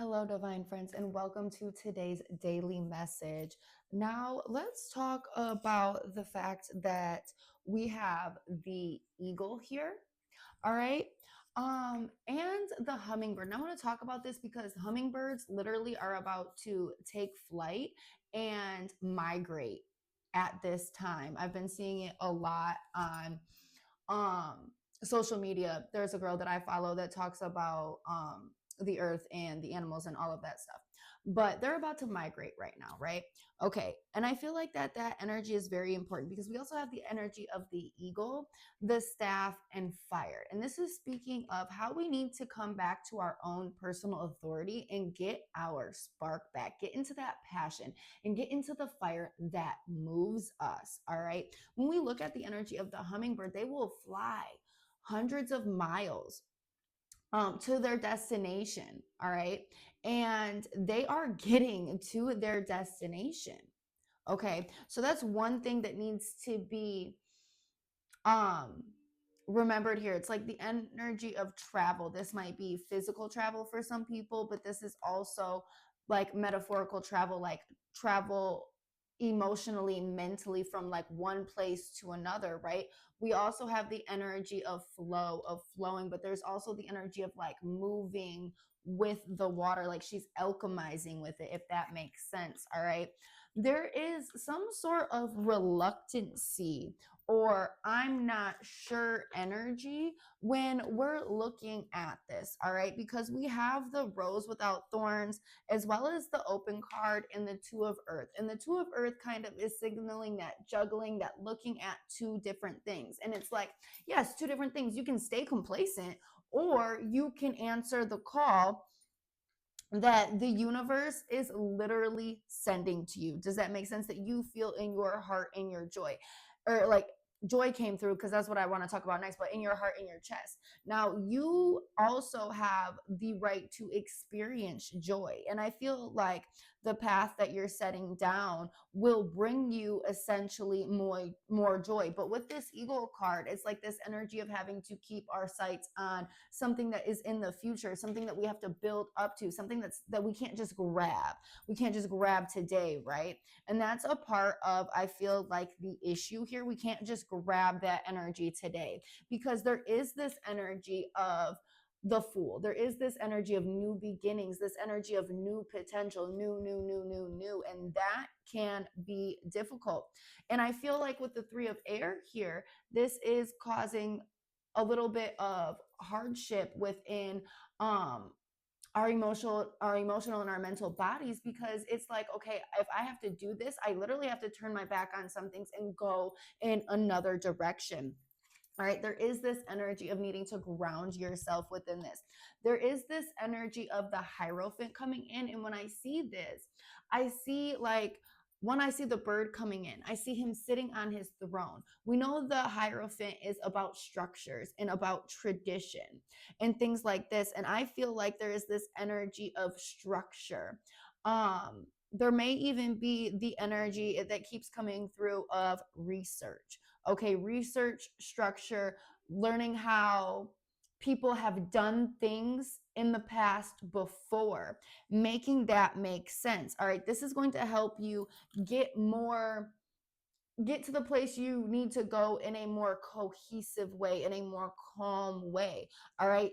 Hello, divine friends, and welcome to today's daily message. Now, let's talk about the fact that we have the eagle here. All right. And the hummingbird. Now I want to talk about this because hummingbirds literally are about to take flight and migrate at this time. I've been seeing it a lot on social media. There's a girl that I follow that talks about the earth and the animals and all of that stuff. But they're about to migrate right now, right? Okay. And I feel like that energy is very important because we also have the energy of the eagle, the staff, and fire. And this is speaking of how we need to come back to our own personal authority and get our spark back, get into that passion and get into the fire that moves us. All right. When we look at the energy of the hummingbird, they will fly hundreds of miles to their destination. All right. And they are getting to their destination. Okay. So that's one thing that needs to be um remembered here. It's like the energy of travel. This might be physical travel for some people, but this is also like metaphorical travel, like travel emotionally, mentally from like one place to another, right? We also have the energy of flow, of flowing, but there's also the energy of like moving with the water, like she's alchemizing with it, if that makes sense. All right. There is some sort of reluctancy or I'm not sure energy when we're looking at this, all right? Because we have the rose without thorns as well as the open card and the two of earth. And the two of earth kind of is signaling that juggling, that looking at two different things. And it's like, yes, two different things. You can stay complacent or you can answer the call that the universe is literally sending to you. Does that make sense? That you feel in your heart, in your joy, or like joy came through because that's what I want to talk about next, but in your heart, in your chest. Now, you also have the right to experience joy. And I feel like the path that you're setting down will bring you essentially more joy. But with this eagle card, it's like this energy of having to keep our sights on something that is in the future, something that we have to build up to, something that we can't just grab. We can't just grab today, right? And that's a part of, I feel like, the issue here. We can't just grab that energy today because there is this energy of the fool. There is this energy of new beginnings, this energy of new potential, new, and that can be difficult. And I feel like with the three of air here, this is causing a little bit of hardship within our emotional and our mental bodies, because it's like, okay, if I have to do this, I literally have to turn my back on some things and go in another direction. All right, there is this energy of needing to ground yourself within this. There is this energy of the Hierophant coming in. And when I see this, I see like, when I see the bird coming in, I see him sitting on his throne. We know the Hierophant is about structures and about tradition and things like this. And I feel like there is this energy of structure. There may even be the energy that keeps coming through of research. Okay, research, structure, learning how people have done things in the past before, making that make sense. All right, this is going to help you get to the place you need to go in a more cohesive way, in a more calm way. All right,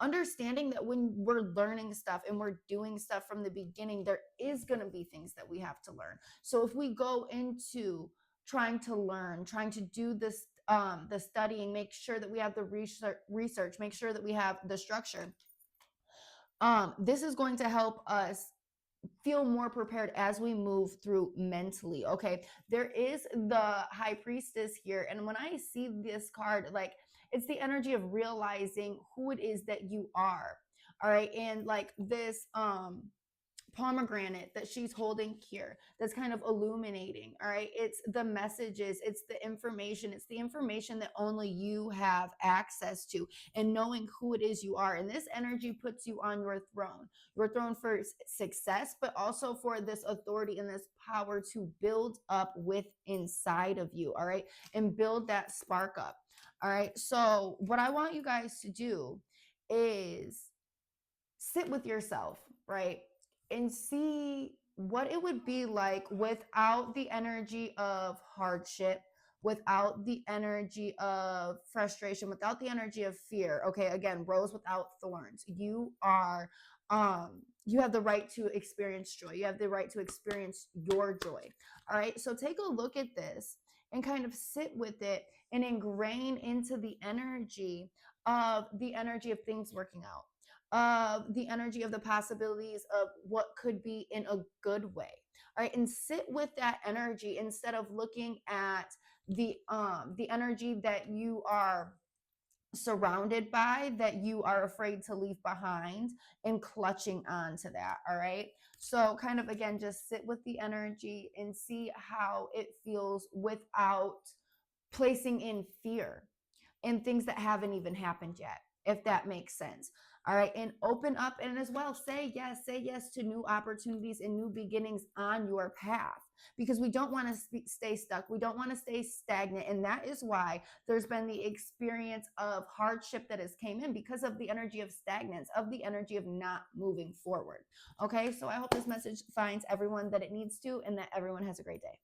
understanding that when we're learning stuff and we're doing stuff from the beginning, there is going to be things that we have to learn. So if we go into trying to learn, trying to do this, the studying, make sure that we have the research, make sure that we have the structure. This is going to help us feel more prepared as we move through mentally. Okay, there is the High Priestess here, and when I see this card, like, it's the energy of realizing who it is that you are. All right, and like this pomegranate that she's holding here that's kind of illuminating. All right, it's the messages, it's the information that only you have access to, and knowing who it is you are. And this energy puts you on your throne for success, but also for this authority and this power to build up with inside of you. All right, and build that spark up. All right, so what I want you guys to do is sit with yourself. right? And see what it would be like without the energy of hardship, without the energy of frustration, without the energy of fear. Okay, again, rose without thorns. You have the right to experience joy. You have the right to experience your joy. All right, so take a look at this and kind of sit with it and ingrain into the energy of things working out, of the energy of the possibilities of what could be in a good way. All right, and sit with that energy instead of looking at the energy that you are surrounded by, that you are afraid to leave behind, and clutching on to that. All right, so kind of again, just sit with the energy and see how it feels without placing in fear and things that haven't even happened yet, if that makes sense. All right. And open up, and as well, say yes to new opportunities and new beginnings on your path, because we don't want to stay stuck. We don't want to stay stagnant. And that is why there's been the experience of hardship that has came in, because of the energy of stagnance, of the energy of not moving forward. Okay. So I hope this message finds everyone that it needs to, and that everyone has a great day.